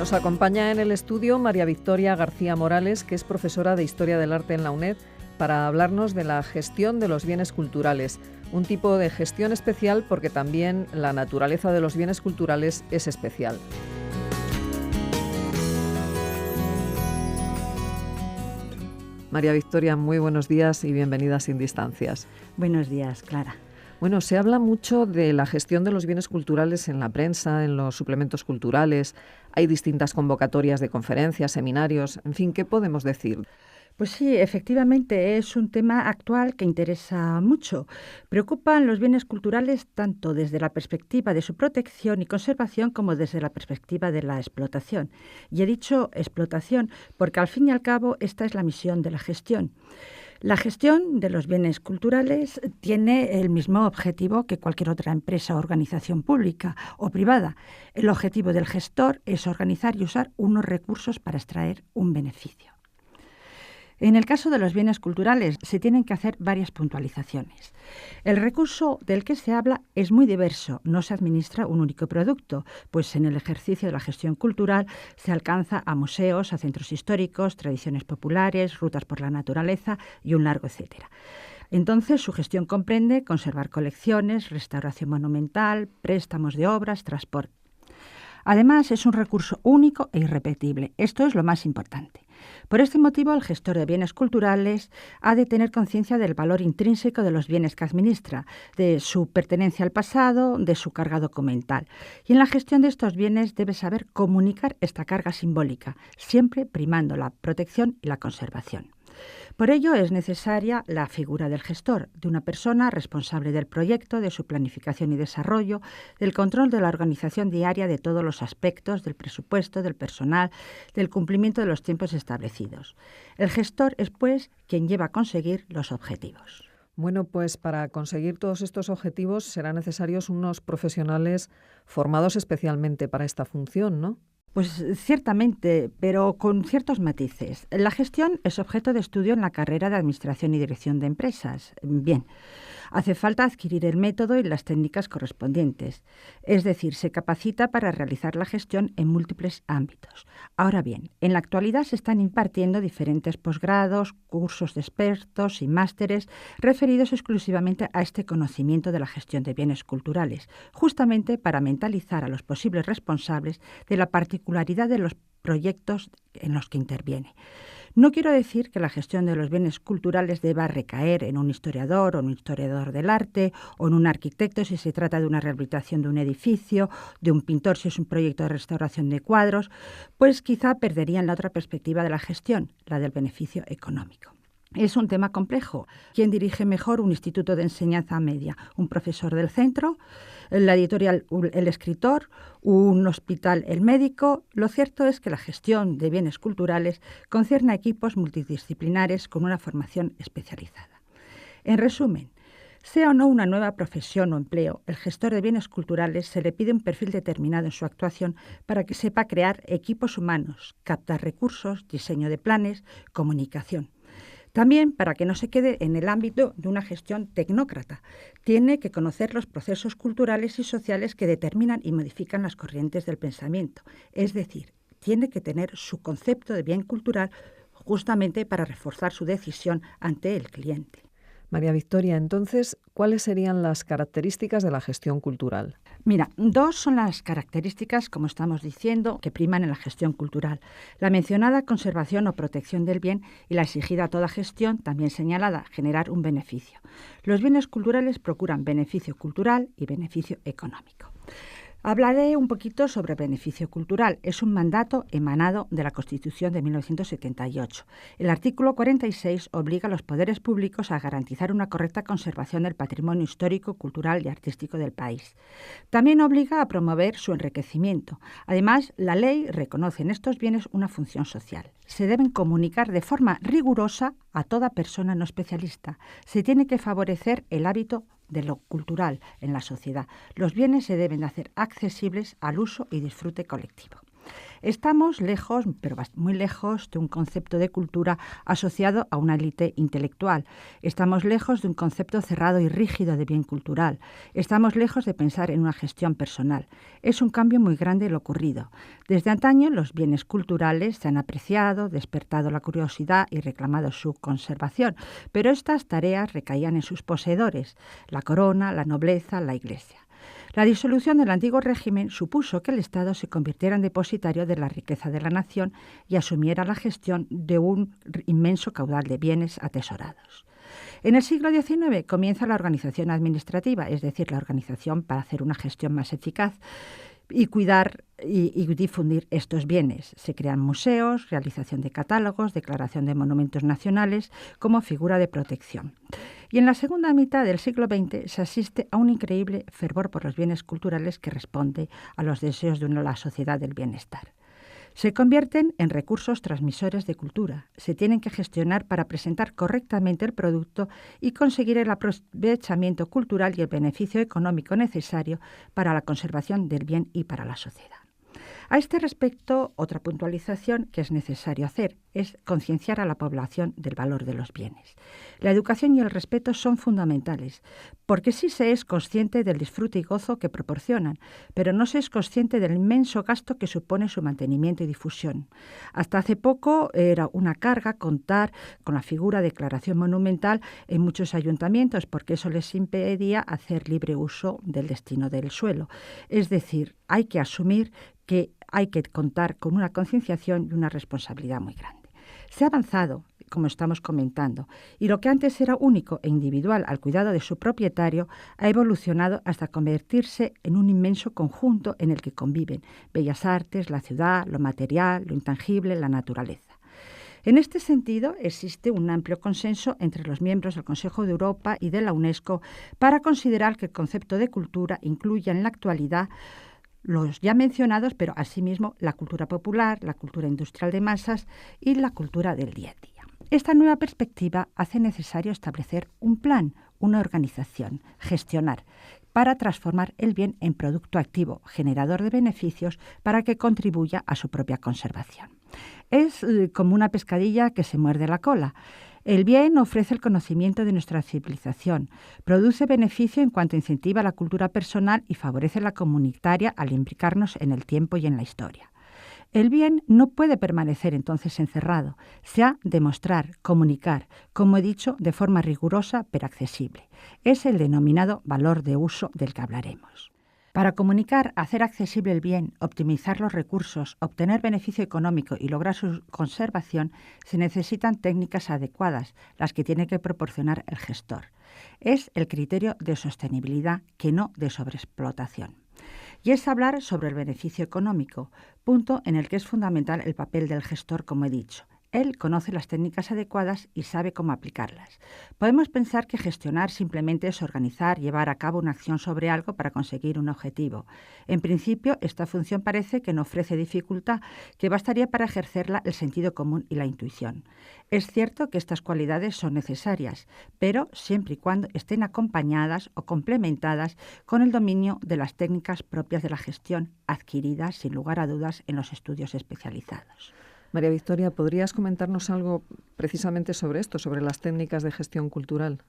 Nos acompaña en el estudio María Victoria García Morales, que es profesora de Historia del Arte en la UNED, para hablarnos de la gestión de los bienes culturales, un tipo de gestión especial porque también la naturaleza de los bienes culturales es especial. María Victoria, muy buenos días y bienvenida a Sin Distancias. Buenos días, Clara. Bueno, se habla mucho de la gestión de los bienes culturales en la prensa, en los suplementos culturales. Hay distintas convocatorias de conferencias, seminarios, en fin, ¿qué podemos decir? Pues sí, efectivamente es un tema actual que interesa mucho. Preocupan los bienes culturales tanto desde la perspectiva de su protección y conservación como desde la perspectiva de la explotación. Y he dicho explotación porque al fin y al cabo esta es la misión de la gestión. La gestión de los bienes culturales tiene el mismo objetivo que cualquier otra empresa o organización pública o privada. El objetivo del gestor es organizar y usar unos recursos para extraer un beneficio. En el caso de los bienes culturales se tienen que hacer varias puntualizaciones. El recurso del que se habla es muy diverso, no se administra un único producto, pues en el ejercicio de la gestión cultural se alcanza a museos, a centros históricos, tradiciones populares, rutas por la naturaleza y un largo etcétera. Entonces, su gestión comprende conservar colecciones, restauración monumental, préstamos de obras, transporte. Además, es un recurso único e irrepetible. Esto es lo más importante. Por este motivo, el gestor de bienes culturales ha de tener conciencia del valor intrínseco de los bienes que administra, de su pertenencia al pasado, de su carga documental. Y en la gestión de estos bienes debe saber comunicar esta carga simbólica, siempre primando la protección y la conservación. Por ello es necesaria la figura del gestor, de una persona responsable del proyecto, de su planificación y desarrollo, del control de la organización diaria de todos los aspectos, del presupuesto, del personal, del cumplimiento de los tiempos establecidos. El gestor es, pues, quien lleva a conseguir los objetivos. Bueno, pues para conseguir todos estos objetivos serán necesarios unos profesionales formados especialmente para esta función, ¿no? Pues ciertamente, pero con ciertos matices. La gestión es objeto de estudio en la carrera de Administración y Dirección de Empresas. Bien, hace falta adquirir el método y las técnicas correspondientes. Es decir, se capacita para realizar la gestión en múltiples ámbitos. Ahora bien, en la actualidad se están impartiendo diferentes posgrados, cursos de expertos y másteres referidos exclusivamente a este conocimiento de la gestión de bienes culturales, justamente para mentalizar a los posibles responsables de la particularidad de los proyectos en los que interviene. No quiero decir que la gestión de los bienes culturales deba recaer en un historiador o un historiador del arte o en un arquitecto si se trata de una rehabilitación de un edificio, de un pintor si es un proyecto de restauración de cuadros, pues quizá perderían la otra perspectiva de la gestión, la del beneficio económico. Es un tema complejo. ¿Quién dirige mejor un instituto de enseñanza media? ¿Un profesor del centro? ¿La editorial el escritor? ¿Un hospital el médico? Lo cierto es que la gestión de bienes culturales concierne a equipos multidisciplinares con una formación especializada. En resumen, sea o no una nueva profesión o empleo, el gestor de bienes culturales se le pide un perfil determinado en su actuación para que sepa crear equipos humanos, captar recursos, diseño de planes, comunicación. También, para que no se quede en el ámbito de una gestión tecnócrata, tiene que conocer los procesos culturales y sociales que determinan y modifican las corrientes del pensamiento. Es decir, tiene que tener su concepto de bien cultural justamente para reforzar su decisión ante el cliente. María Victoria, entonces, ¿cuáles serían las características de la gestión cultural? Mira, dos son las características, como estamos diciendo, que priman en la gestión cultural. La mencionada conservación o protección del bien y la exigida a toda gestión, también señalada, generar un beneficio. Los bienes culturales procuran beneficio cultural y beneficio económico. Hablaré un poquito sobre beneficio cultural. Es un mandato emanado de la Constitución de 1978. El artículo 46 obliga a los poderes públicos a garantizar una correcta conservación del patrimonio histórico, cultural y artístico del país. También obliga a promover su enriquecimiento. Además, la ley reconoce en estos bienes una función social. Se deben comunicar de forma rigurosa a toda persona no especialista. Se tiene que favorecer el hábito de lo cultural en la sociedad. Los bienes se deben de hacer accesibles al uso y disfrute colectivo. Estamos lejos, pero muy lejos, de un concepto de cultura asociado a una élite intelectual. Estamos lejos de un concepto cerrado y rígido de bien cultural. Estamos lejos de pensar en una gestión personal. Es un cambio muy grande lo ocurrido. Desde antaño, los bienes culturales se han apreciado, despertado la curiosidad y reclamado su conservación, pero estas tareas recaían en sus poseedores, la corona, la nobleza, la Iglesia. La disolución del antiguo régimen supuso que el Estado se convirtiera en depositario de la riqueza de la nación y asumiera la gestión de un inmenso caudal de bienes atesorados. En el siglo XIX comienza la organización administrativa, es decir, la organización para hacer una gestión más eficaz y cuidar y difundir estos bienes. Se crean museos, realización de catálogos, declaración de monumentos nacionales como figura de protección. Y en la segunda mitad del siglo XX se asiste a un increíble fervor por los bienes culturales que responde a los deseos de la sociedad del bienestar. Se convierten en recursos transmisores de cultura. Se tienen que gestionar para presentar correctamente el producto y conseguir el aprovechamiento cultural y el beneficio económico necesario para la conservación del bien y para la sociedad. A este respecto, otra puntualización que es necesario hacer es concienciar a la población del valor de los bienes. La educación y el respeto son fundamentales, porque sí se es consciente del disfrute y gozo que proporcionan, pero no se es consciente del inmenso gasto que supone su mantenimiento y difusión. Hasta hace poco era una carga contar con la figura de declaración monumental en muchos ayuntamientos, porque eso les impedía hacer libre uso del destino del suelo. Es decir, hay que asumir que hay que contar con una concienciación y una responsabilidad muy grande. Se ha avanzado, como estamos comentando, y lo que antes era único e individual al cuidado de su propietario ha evolucionado hasta convertirse en un inmenso conjunto en el que conviven bellas artes, la ciudad, lo material, lo intangible, la naturaleza. En este sentido, existe un amplio consenso entre los miembros del Consejo de Europa y de la UNESCO para considerar que el concepto de cultura incluye en la actualidad los ya mencionados, pero asimismo la cultura popular, la cultura industrial de masas y la cultura del día a día. Esta nueva perspectiva hace necesario establecer un plan, una organización, gestionar, para transformar el bien en producto activo, generador de beneficios, para que contribuya a su propia conservación. Es como una pescadilla que se muerde la cola. El bien ofrece el conocimiento de nuestra civilización, produce beneficio en cuanto incentiva la cultura personal y favorece la comunitaria al implicarnos en el tiempo y en la historia. El bien no puede permanecer entonces encerrado, se ha de mostrar, comunicar, como he dicho, de forma rigurosa pero accesible. Es el denominado valor de uso del que hablaremos. Para comunicar, hacer accesible el bien, optimizar los recursos, obtener beneficio económico y lograr su conservación, se necesitan técnicas adecuadas, las que tiene que proporcionar el gestor. Es el criterio de sostenibilidad, que no de sobreexplotación. Y es hablar sobre el beneficio económico, punto en el que es fundamental el papel del gestor, como he dicho. Él conoce las técnicas adecuadas y sabe cómo aplicarlas. Podemos pensar que gestionar simplemente es organizar, llevar a cabo una acción sobre algo para conseguir un objetivo. En principio, esta función parece que no ofrece dificultad, que bastaría para ejercerla el sentido común y la intuición. Es cierto que estas cualidades son necesarias, pero siempre y cuando estén acompañadas o complementadas con el dominio de las técnicas propias de la gestión, adquiridas, sin lugar a dudas, en los estudios especializados. María Victoria, ¿podrías comentarnos algo precisamente sobre esto, sobre las técnicas de gestión cultural?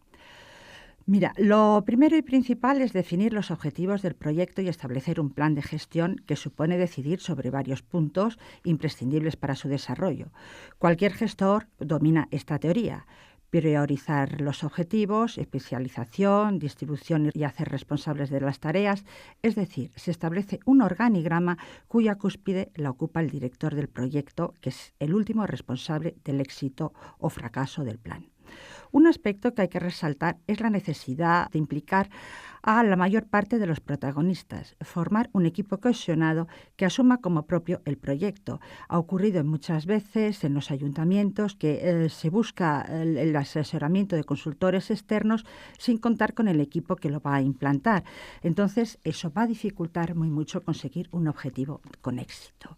Mira, lo primero y principal es definir los objetivos del proyecto y establecer un plan de gestión que supone decidir sobre varios puntos imprescindibles para su desarrollo. Cualquier gestor domina esta teoría. Priorizar los objetivos, especialización, distribución y hacer responsables de las tareas, es decir, se establece un organigrama cuya cúspide la ocupa el director del proyecto, que es el último responsable del éxito o fracaso del plan. Un aspecto que hay que resaltar es la necesidad de implicar a la mayor parte de los protagonistas, formar un equipo cohesionado que asuma como propio el proyecto. Ha ocurrido muchas veces en los ayuntamientos que se busca el asesoramiento de consultores externos sin contar con el equipo que lo va a implantar. Entonces, eso va a dificultar muy mucho conseguir un objetivo con éxito.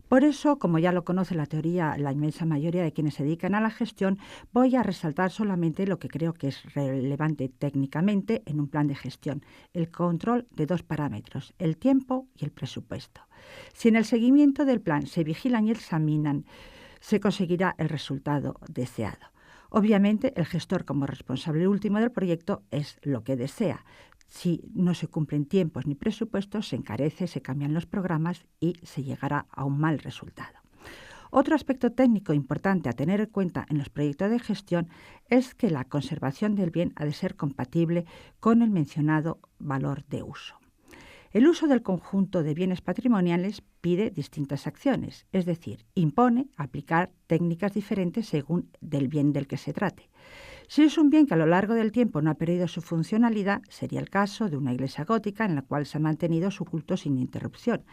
Por eso, como ya lo conoce la teoría, la inmensa mayoría de quienes se dedican a la gestión, voy a resaltar solamente lo que creo que es relevante técnicamente en un plan de gestión, el control de dos parámetros, el tiempo y el presupuesto. Si en el seguimiento del plan se vigilan y examinan, se conseguirá el resultado deseado. Obviamente, el gestor como responsable último del proyecto es lo que desea. Si no se cumplen tiempos ni presupuestos, se encarece, se cambian los programas y se llegará a un mal resultado. Otro aspecto técnico importante a tener en cuenta en los proyectos de gestión es que la conservación del bien ha de ser compatible con el mencionado valor de uso. El uso del conjunto de bienes patrimoniales pide distintas acciones, es decir, impone aplicar técnicas diferentes según del bien del que se trate. Si es un bien que a lo largo del tiempo no ha perdido su funcionalidad, sería el caso de una iglesia gótica en la cual se ha mantenido su culto sin interrupción.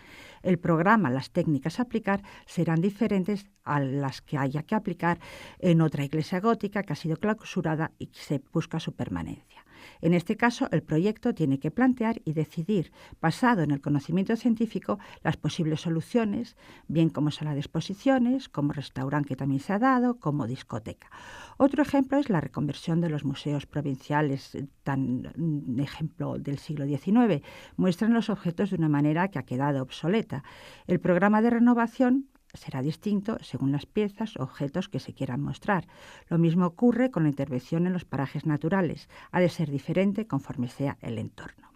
El programa, las técnicas a aplicar serán diferentes a las que haya que aplicar en otra iglesia gótica que ha sido clausurada y que se busca su permanencia. En este caso, el proyecto tiene que plantear y decidir, basado en el conocimiento científico, las posibles soluciones, bien como sala de exposiciones, como restaurante que también se ha dado, como discoteca. Otro ejemplo es la reconversión de los museos provinciales, tan ejemplo del siglo XIX. Muestran los objetos de una manera que ha quedado obsoleta. El programa de renovación será distinto según las piezas o objetos que se quieran mostrar. Lo mismo ocurre con la intervención en los parajes naturales. Ha de ser diferente conforme sea el entorno.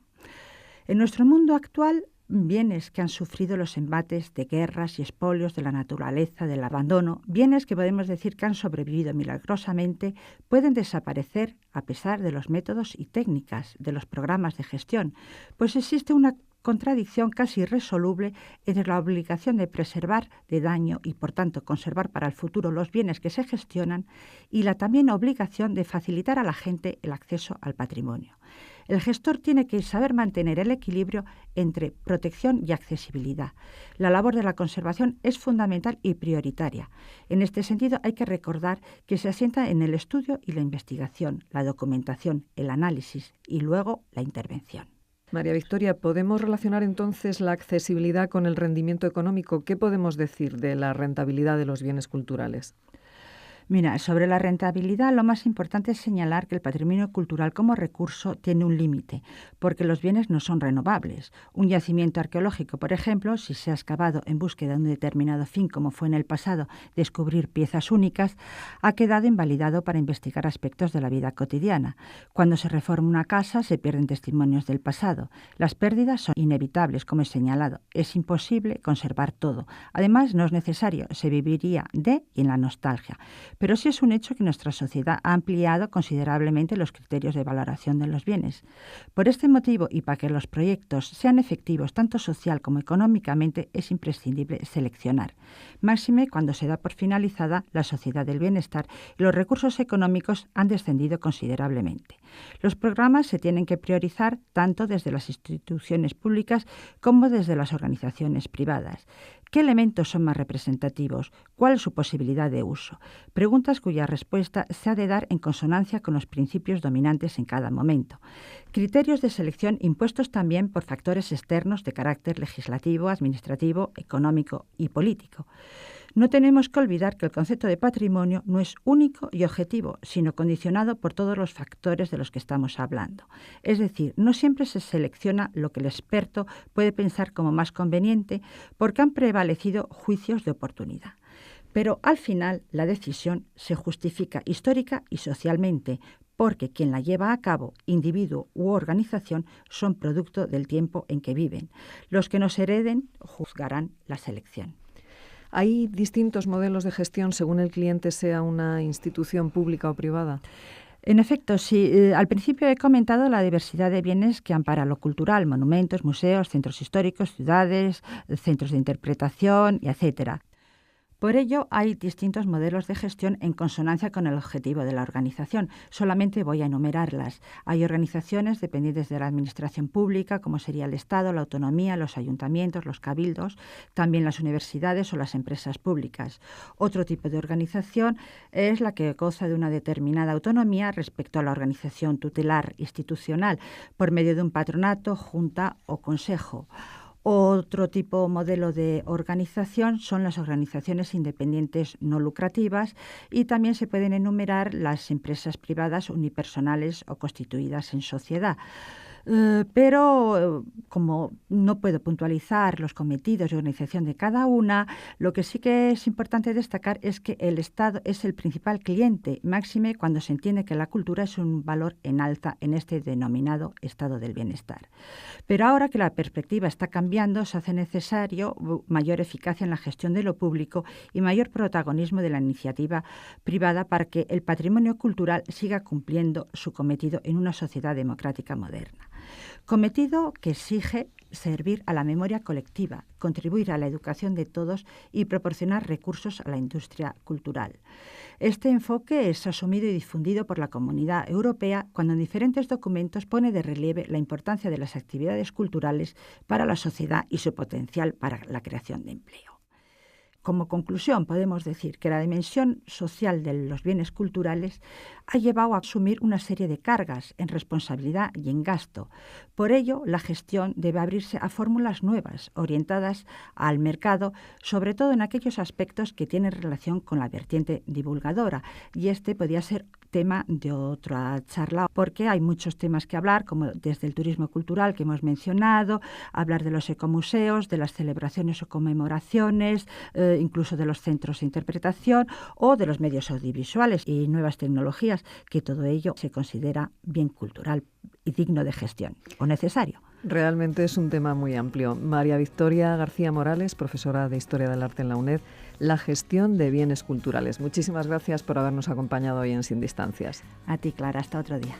En nuestro mundo actual, bienes que han sufrido los embates de guerras y expolios de la naturaleza, del abandono, bienes que podemos decir que han sobrevivido milagrosamente, pueden desaparecer a pesar de los métodos y técnicas de los programas de gestión, pues existe una contradicción casi irresoluble entre la obligación de preservar de daño y, por tanto, conservar para el futuro los bienes que se gestionan y la también obligación de facilitar a la gente el acceso al patrimonio. El gestor tiene que saber mantener el equilibrio entre protección y accesibilidad. La labor de la conservación es fundamental y prioritaria. En este sentido, hay que recordar que se asienta en el estudio y la investigación, la documentación, el análisis y luego la intervención. María Victoria, ¿podemos relacionar entonces la accesibilidad con el rendimiento económico? ¿Qué podemos decir de la rentabilidad de los bienes culturales? Mira, sobre la rentabilidad, lo más importante es señalar que el patrimonio cultural como recurso tiene un límite, porque los bienes no son renovables. Un yacimiento arqueológico, por ejemplo, si se ha excavado en búsqueda de un determinado fin, como fue en el pasado, descubrir piezas únicas, ha quedado invalidado para investigar aspectos de la vida cotidiana. Cuando se reforma una casa, se pierden testimonios del pasado. Las pérdidas son inevitables, como he señalado. Es imposible conservar todo. Además, no es necesario, se viviría de y en la nostalgia. Pero sí es un hecho que nuestra sociedad ha ampliado considerablemente los criterios de valoración de los bienes. Por este motivo, y para que los proyectos sean efectivos tanto social como económicamente, es imprescindible seleccionar. Máxime cuando se da por finalizada la sociedad del bienestar y los recursos económicos han descendido considerablemente. Los programas se tienen que priorizar tanto desde las instituciones públicas como desde las organizaciones privadas. ¿Qué elementos son más representativos? ¿Cuál es su posibilidad de uso? Preguntas cuya respuesta se ha de dar en consonancia con los principios dominantes en cada momento. Criterios de selección impuestos también por factores externos de carácter legislativo, administrativo, económico y político. No tenemos que olvidar que el concepto de patrimonio no es único y objetivo, sino condicionado por todos los factores de los que estamos hablando. Es decir, no siempre se selecciona lo que el experto puede pensar como más conveniente porque han prevalecido juicios de oportunidad. Pero al final la decisión se justifica histórica y socialmente porque quien la lleva a cabo, individuo u organización, son producto del tiempo en que viven. Los que nos hereden juzgarán la selección. ¿Hay distintos modelos de gestión según el cliente sea una institución pública o privada? En efecto, sí. Al principio he comentado la diversidad de bienes que ampara lo cultural, monumentos, museos, centros históricos, ciudades, centros de interpretación, etcétera. Por ello, hay distintos modelos de gestión en consonancia con el objetivo de la organización. Solamente voy a enumerarlas. Hay organizaciones dependientes de la administración pública, como sería el Estado, la autonomía, los ayuntamientos, los cabildos, también las universidades o las empresas públicas. Otro tipo de organización es la que goza de una determinada autonomía respecto a la organización tutelar institucional, por medio de un patronato, junta o consejo. Otro modelo de organización son las organizaciones independientes no lucrativas y también se pueden enumerar las empresas privadas unipersonales o constituidas en sociedad. Pero como no puedo puntualizar los cometidos y organización de cada una, lo que sí que es importante destacar es que el Estado es el principal cliente, máxime cuando se entiende que la cultura es un valor en alza en este denominado estado del bienestar. Pero ahora que la perspectiva está cambiando, se hace necesario mayor eficacia en la gestión de lo público y mayor protagonismo de la iniciativa privada para que el patrimonio cultural siga cumpliendo su cometido en una sociedad democrática moderna. Cometido que exige servir a la memoria colectiva, contribuir a la educación de todos y proporcionar recursos a la industria cultural. Este enfoque es asumido y difundido por la Comunidad Europea cuando en diferentes documentos pone de relieve la importancia de las actividades culturales para la sociedad y su potencial para la creación de empleo. Como conclusión, podemos decir que la dimensión social de los bienes culturales ha llevado a asumir una serie de cargas en responsabilidad y en gasto. Por ello, la gestión debe abrirse a fórmulas nuevas, orientadas al mercado, sobre todo en aquellos aspectos que tienen relación con la vertiente divulgadora. Y este podría ser tema de otra charla, porque hay muchos temas que hablar, como desde el turismo cultural que hemos mencionado, hablar de los ecomuseos, de las celebraciones o conmemoraciones, incluso de los centros de interpretación o de los medios audiovisuales y nuevas tecnologías, que todo ello se considera bien cultural y digno de gestión o necesario. Realmente es un tema muy amplio. María Victoria García Morales, profesora de Historia del Arte en la UNED, la gestión de bienes culturales. Muchísimas gracias por habernos acompañado hoy en Sin Distancias. A ti, Clara, hasta otro día.